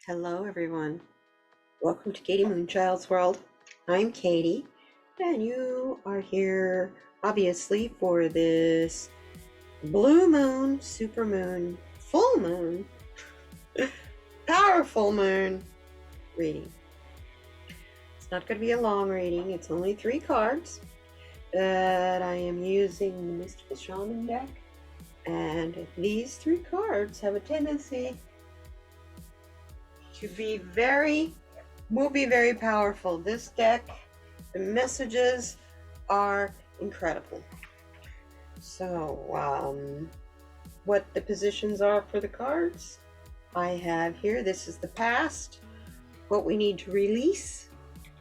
Hello, everyone. Welcome to kdmoonchild's world. I'm Katie, and you are here, obviously, for this blue moon, super moon, full moon, powerful moon reading. It's not going to be a long reading. It's only 3 cards that I am using the Mystical Shaman deck, and these 3 cards have a tendency to be will be very powerful. This deck, the messages are incredible. So, what the positions are for the cards, I have here. This is the past, what we need to release.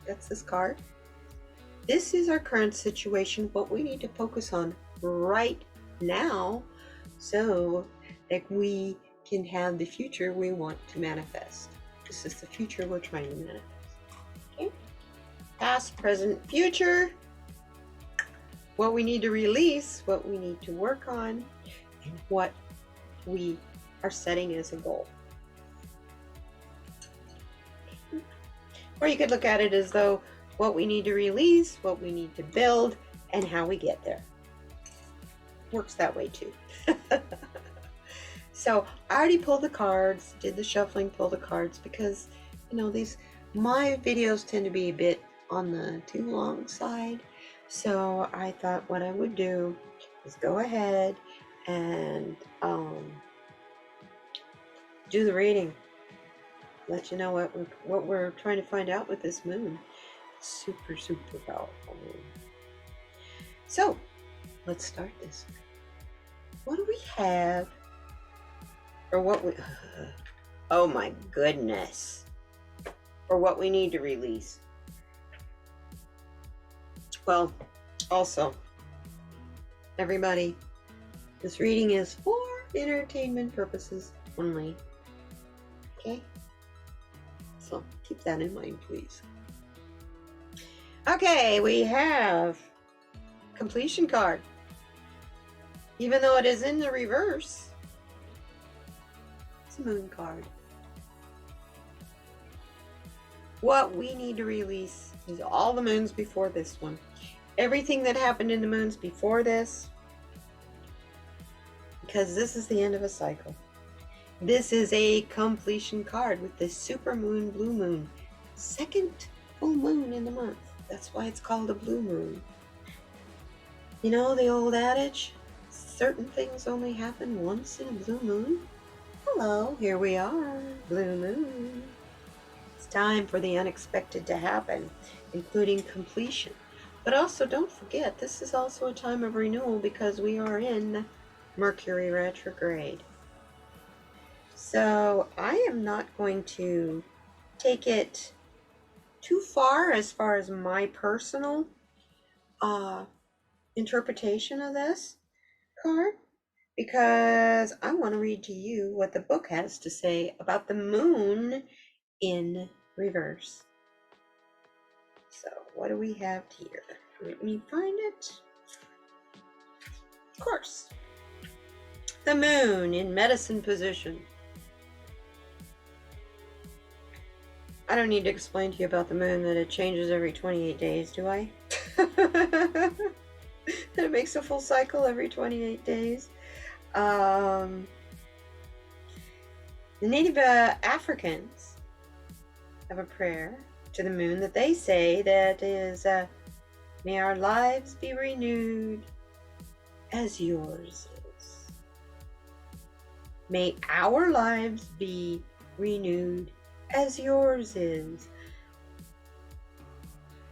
That's this card. This is our current situation, what we need to focus on right now so that we can have the future we want to manifest. This is the future we're trying to manifest. Okay? Past, present, future. What we need to release, what we need to work on, and what we are setting as a goal. Or you could look at it as though what we need to release, what we need to build, and how we get there. Works that way too. So I already pulled the cards, did the shuffling, pulled the cards, because my videos tend to be a bit on the too long side. So I thought what I would do is go ahead and do the reading. Let you know what we're trying to find out with this moon. Super powerful moon. So let's start this. What do we have? Or what we, oh my goodness, or what we need to release. Well, also, everybody, this reading is for entertainment purposes only. Okay? So keep that in mind, please. Okay, we have completion card. Even though it is in the reverse, moon card. What we need to release is all the moons before this one. Everything that happened in the moons before this, because this is the end of a cycle. This is a completion card with the super moon, blue moon. Second full moon in the month. That's why it's called a blue moon. You know the old adage, certain things only happen once in a blue moon? Hello, here we are, blue moon. It's time for the unexpected to happen, including completion. But also don't forget, this is also a time of renewal because we are in Mercury retrograde. So I am not going to take it too far as my personal interpretation of this card, because I want to read to you what the book has to say about the moon in reverse. So what do we have here? Let me find it. Of course. The moon in medicine position. I don't need to explain to you about the moon that it changes every 28 days, do I? That it makes a full cycle every 28 days. The Native Africans have a prayer to the moon that they say that is, may our lives be renewed as yours is. May our lives be renewed as yours is.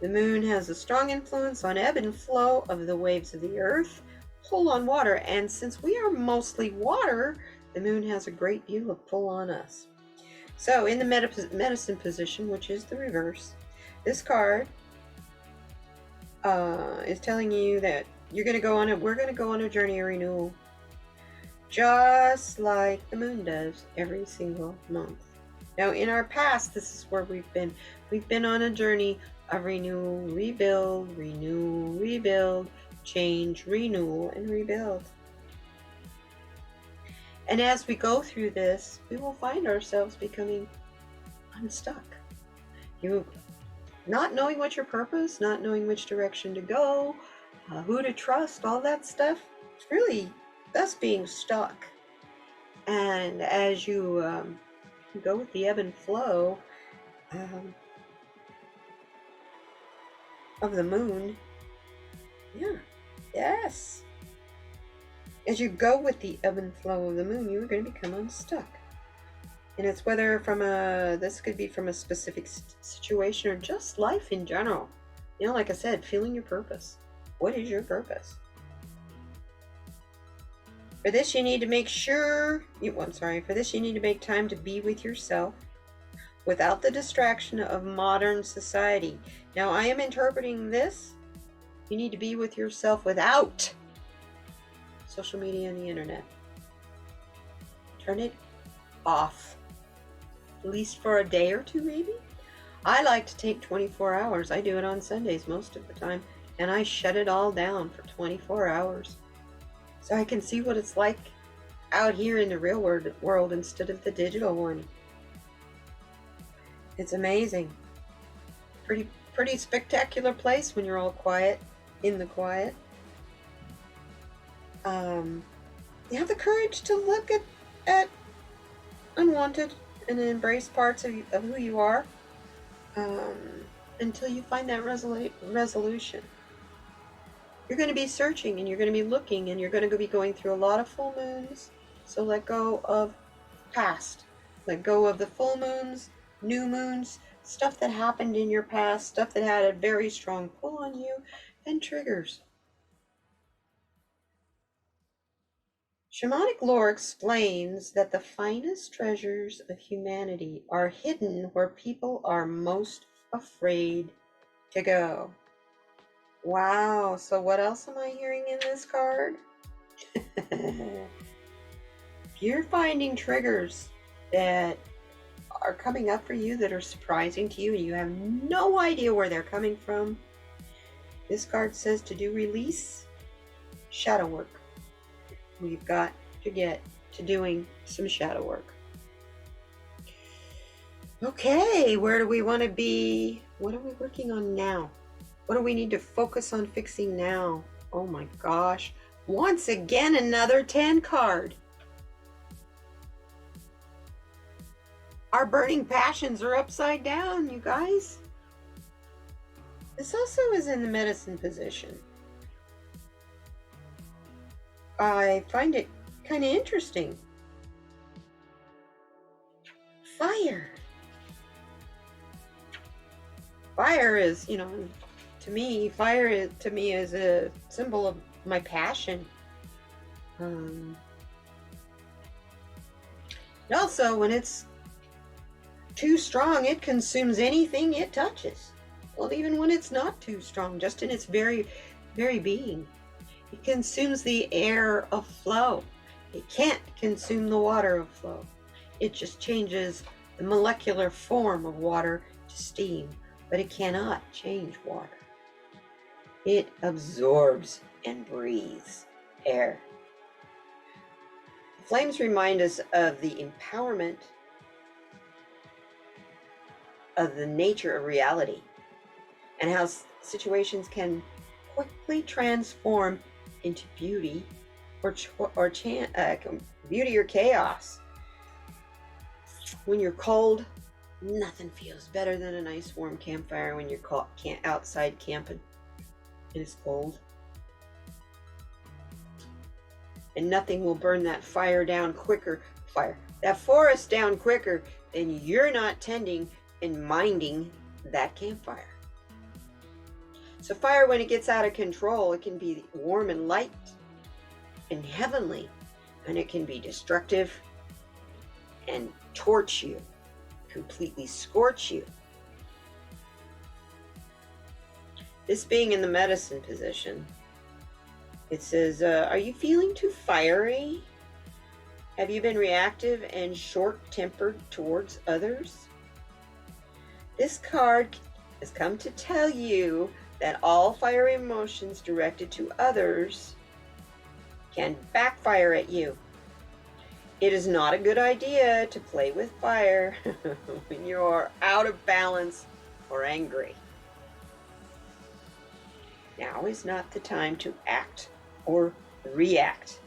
The moon has a strong influence on ebb and flow of the waves of the earth, pull on water, and since we are mostly water, the moon has a great deal of pull on us. So in the medicine position, which is the reverse, this card is telling you that we're going to go on a journey of renewal, just like the moon does every single month. Now in our past, this is where we've been on a journey of renewal, rebuild, change, renewal, and rebuild. And as we go through this, we will find ourselves becoming unstuck. You not knowing what your purpose, not knowing which direction to go, who to trust, all that stuff. It's really thus being stuck. And as you go with the ebb and flow of the moon, yes. As you go with the ebb and flow of the moon, you're going to become unstuck. And it's whether this could be from a specific situation or just life in general. You know, like I said, feeling your purpose. What is your purpose? For this, you need to make you need to make time to be with yourself without the distraction of modern society. Now, I am interpreting this. You need to be with yourself without social media and the internet. Turn it off. At least for a day or two, maybe. I like to take 24 hours. I do it on Sundays most of the time. And I shut it all down for 24 hours. So I can see what it's like out here in the real world instead of the digital one. It's amazing. Pretty spectacular place when you're all quiet, in the quiet. You have the courage to look at unwanted and embrace parts of who you are until you find that resolution. You're going to be searching and you're going to be looking and you're going to be going through a lot of full moons. So let go of past. Let go of the full moons, new moons, stuff that happened in your past, stuff that had a very strong pull on you, and triggers. Shamanic lore explains that the finest treasures of humanity are hidden where people are most afraid to go. Wow, so what else am I hearing in this card? If you're finding triggers that are coming up for you that are surprising to you and you have no idea where they're coming from, this card says to do release, shadow work. We've got to get to doing some shadow work. Okay, where do we want to be? What are we working on now? What do we need to focus on fixing now? Oh my gosh. Once again, another 10 card. Our burning passions are upside down, you guys. This also is in the medicine position. I find it kind of interesting. Fire. Fire is, to me, fire to me is a symbol of my passion. And also, when it's too strong, it consumes anything it touches. Well, even when it's not too strong, just in its very, very being. It consumes the air of flow. It can't consume the water of flow. It just changes the molecular form of water to steam, but it cannot change water. It absorbs and breathes air. The flames remind us of the empowerment of the nature of reality and how situations can quickly transform into beauty beauty or chaos. When you're cold, nothing feels better than a nice warm campfire when you're outside camping and it's cold. And nothing will burn that that forest down quicker than you're not tending and minding that campfire. So fire, when it gets out of control, it can be warm and light and heavenly, and it can be destructive and torch you, completely scorch you. This being in the medicine position, it says, are you feeling too fiery? Have you been reactive and short-tempered towards others? This card has come to tell you that all fiery emotions directed to others can backfire at you. It is not a good idea to play with fire when you are out of balance or angry. Now is not the time to act or react.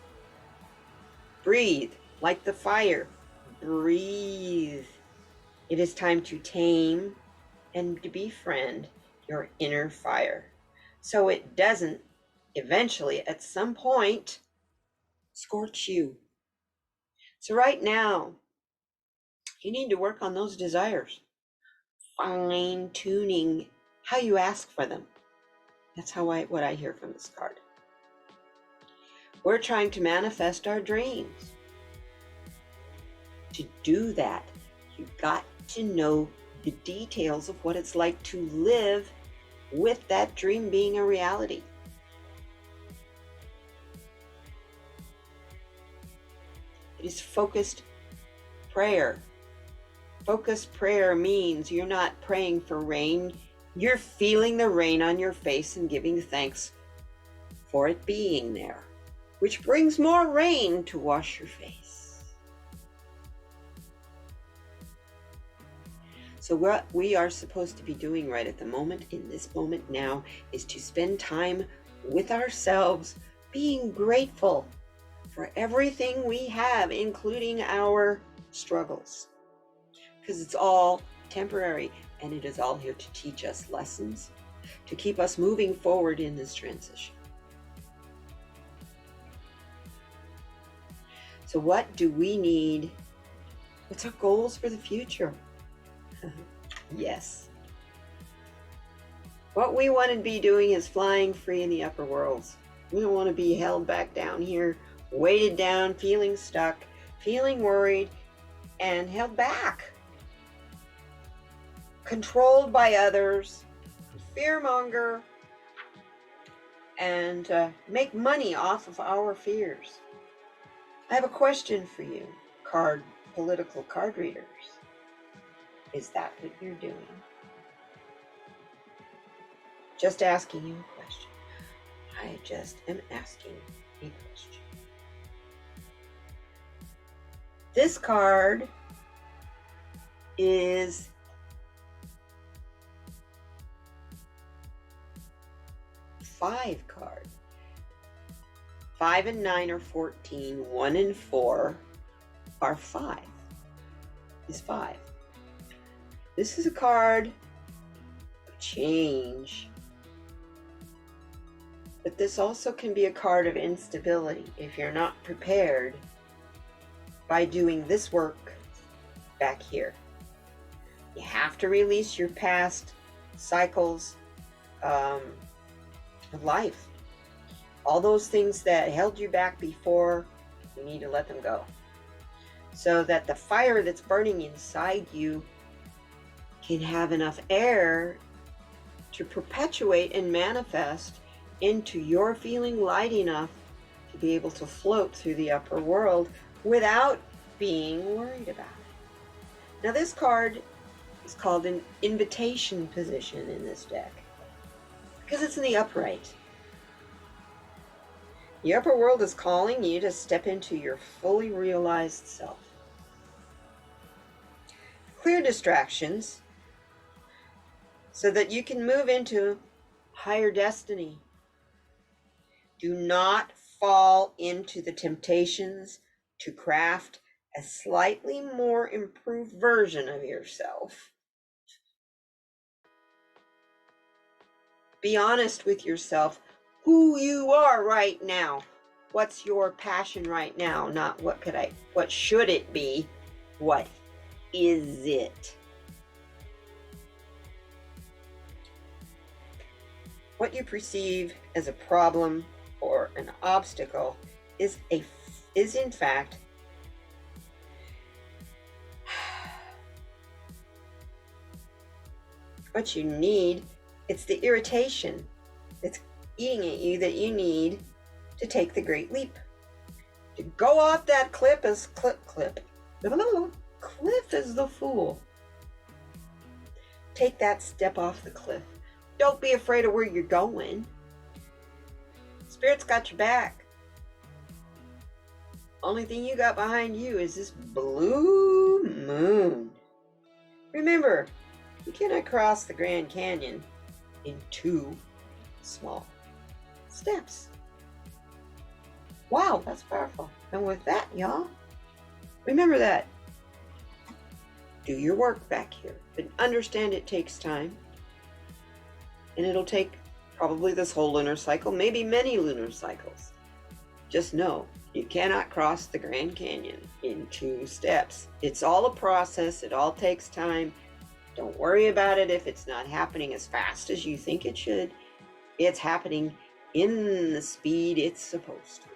Breathe like the fire. Breathe. It is time to tame and to befriend your inner fire, so it doesn't eventually, at some point, scorch you. So right now, you need to work on those desires, fine-tuning how you ask for them. That's what I hear from this card. We're trying to manifest our dreams. To do that, you've got to know the details of what it's like to live with that dream being a reality. It is focused prayer. Focused prayer means you're not praying for rain. You're feeling the rain on your face and giving thanks for it being there, which brings more rain to wash your face. So what we are supposed to be doing right at the moment, in this moment now, is to spend time with ourselves, being grateful for everything we have, including our struggles. Because it's all temporary, and it is all here to teach us lessons, to keep us moving forward in this transition. So what do we need? What's our goals for the future? Yes. What we want to be doing is flying free in the upper worlds. We don't want to be held back down here, weighted down, feeling stuck, feeling worried, and held back. Controlled by others, fearmonger, and make money off of our fears. I have a question for you, political card readers. Is that what you're doing? Just asking you a question. I just am asking a question. This card is five card. 5 and 9 are 14. 1 and 4 are 5. Is 5. This is a card of change. But this also can be a card of instability if you're not prepared by doing this work back here. You have to release your past cycles of life. All those things that held you back before, you need to let them go. So that the fire that's burning inside you can have enough air to perpetuate and manifest into your feeling light enough to be able to float through the upper world without being worried about it. Now this card is called an invitation position in this deck because it's in the upright. The upper world is calling you to step into your fully realized self. Clear distractions so that you can move into higher destiny. Do not fall into the temptations to craft a slightly more improved version of yourself. Be honest with yourself, who you are right now. What's your passion right now? Not what should it be? What is it? What you perceive as a problem or an obstacle is in fact what you need. It's the irritation that's eating at you that you need to take the great leap. To go off that cliff as cliff is the fool. Take that step off the cliff. Don't be afraid of where you're going. Spirit's got your back. Only thing you got behind you is this blue moon. Remember, you cannot cross the Grand Canyon in 2 small steps. Wow, that's powerful. And with that, y'all, remember that. Do your work back here, but understand it takes time. And it'll take probably this whole lunar cycle, maybe many lunar cycles. Just know, you cannot cross the Grand Canyon in 2 steps. It's all a process. It all takes time. Don't worry about it if it's not happening as fast as you think it should. It's happening in the speed it's supposed to.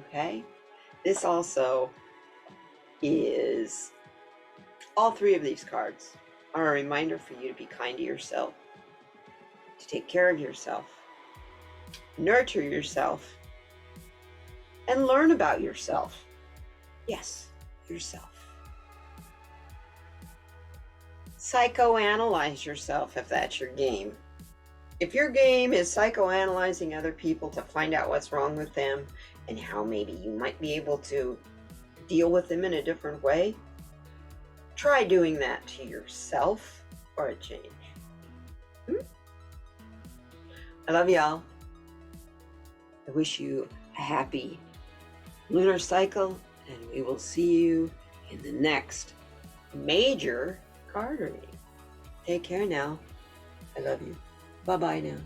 Okay? This also is, all 3 of these cards are a reminder for you to be kind to yourself, to take care of yourself, nurture yourself, and learn about yourself. Yes, yourself. Psychoanalyze yourself if that's your game. If your game is psychoanalyzing other people to find out what's wrong with them and how maybe you might be able to deal with them in a different way, try doing that to yourself for a change. I love y'all. I wish you a happy lunar cycle, and we will see you in the next major card reading. Take care now. I love you. Bye-bye now.